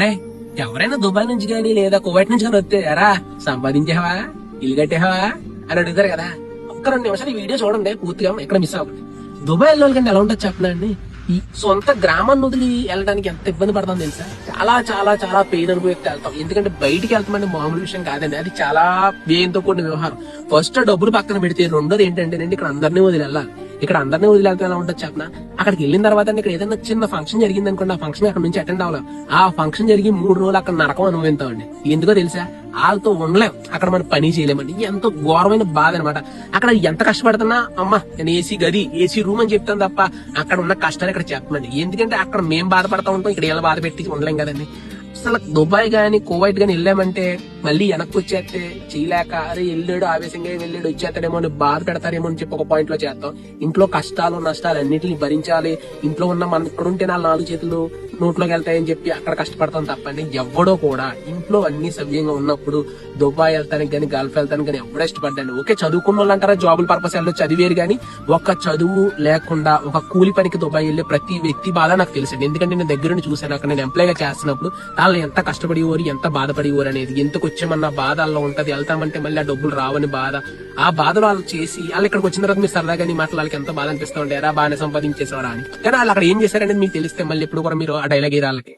ఏమండే ఎవరైనా దుబాయ్ నుంచి కానీ లేదా కువైట్ నుంచి కానీ వస్తే ఎరా సంపాదించావా, ఇల్లు కట్టేవా అని అడుగుతారు కదా. ఒక్క 2 నిమిషాలు ఈ వీడియో చూడండి, పూర్తిగా ఎక్కడ మిస్ అవ్వదు. దుబాయ్ వెళ్ళి ఎలా ఉంటుంది చెప్పనండి. ఈ సొంత గ్రామాన్ని వదిలి వెళ్ళడానికి ఎంత ఇబ్బంది పడతాం తెలుసా. చాలా చాలా చాలా పెయిన్ అనుభవిస్తే వెళ్తాం. ఎందుకంటే బయటికి వెళ్తామంటే మామూలు విషయం కాదండి, అది చాలా వ్యయంతో కూడిన వ్యవహారం. ఫస్ట్ డబ్బులు పక్కన పెడితే రెండోది ఏంటంటే ఇక్కడ అందరినీ వదిలి వెళ్ళాలి. ఇక్కడ అందరినీ వదిలి వెళ్తే ఎలా ఉంటుంది చెప్పనా. అక్కడికి వెళ్ళిన తర్వాత ఇక్కడ ఏదైనా చిన్న ఫంక్షన్ జరిగింది అనుకోండి, ఆ ఫంక్షన్ అక్కడ నుంచి అటెండ్ అవ్వాలి. ఆ ఫంక్షన్ జరిగి 3 రోజులు అక్కడ నరకం అనుభవిస్తామండి. ఎందుకో తెలుసా, వాళ్ళతో ఉండలేం, అక్కడ మనం పని చేయలేమండి. ఎంతో ఘోరమైన బాధ అనమాట. అక్కడ ఎంత కష్టపడుతున్నా అమ్మా నేను ఏసీ గది ఏసీ రూమ్ అని చెప్తాను తప్ప అక్కడ ఉన్న కష్టాలు ఇక్కడ చెప్పమండి. ఎందుకంటే అక్కడ మేము బాధపడతా ఉంటాం, ఇక్కడ ఇలా బాధ పెట్టి ఉండలేం కదండి. అసలు దుబాయ్ గానీ కువైట్ గానీ వెళ్ళామంటే మళ్ళీ వెనక్కి వచ్చేస్తే చేయలేక అరే వెళ్ళాడు ఆవేశంగా వెళ్ళాడు వచ్చేస్తాడేమో అని బాధ పెడతారేమో అని చెప్పి ఒక పాయింట్ లో చేస్తాం. ఇంట్లో కష్టాలు నష్టాలు అన్నింటినీ భరించాలి. ఇంట్లో ఉన్న మన ఇక్కడ ఉంటే 4 చేతులు నోట్లోకి వెళ్తాయని చెప్పి అక్కడ కష్టపడతాం తప్పండి. ఎవడో కూడా ఇంట్లో అన్ని సవ్యంగా ఉన్నప్పుడు దుబాయ్ వెళ్తానికి కానీ గల్ఫ్ వెళ్తానికి కానీ ఎవడో ఇష్టపడ్డాను. ఓకే చదువుకున్న వాళ్ళు అంటారా జాబుల పర్పస్ వెళ్ళొచ్చు, చదివేరు కానీ ఒక చదువు లేకుండా ఒక కూలి పనికి దుబాయ్ వెళ్ళే ప్రతి వ్యక్తి బాధ నాకు తెలుసండి. ఎందుకంటే నేను దగ్గర నుండి చూశాను. అక్కడ నేను ఎంప్లాయ్ గా చేస్తున్నప్పుడు వాళ్ళు ఎంత కష్టపడేవారు ఎంత బాధపడేవారు అనేది, ఎందుకు వచ్చామన్న బాధ అలా ఉంటది. వెళ్తామంటే మళ్ళీ ఆ డబ్బులు రావని బాధ, ఆ బాధలు వాళ్ళు చేసి వాళ్ళు ఇక్కడికి వచ్చిన తర్వాత మీరు సరదాగా మాటలు వాళ్ళకి ఎంత బాధ అనిపిస్తూ ఉంటారు, బాగానే సంపాదించేసేవారా అని. కానీ వాళ్ళు అక్కడ ఏం చేశారనేది మీకు తెలిస్తే మళ్ళీ ఎప్పుడు కూడా మీరు ఆ డైలాగ్ వాళ్ళకి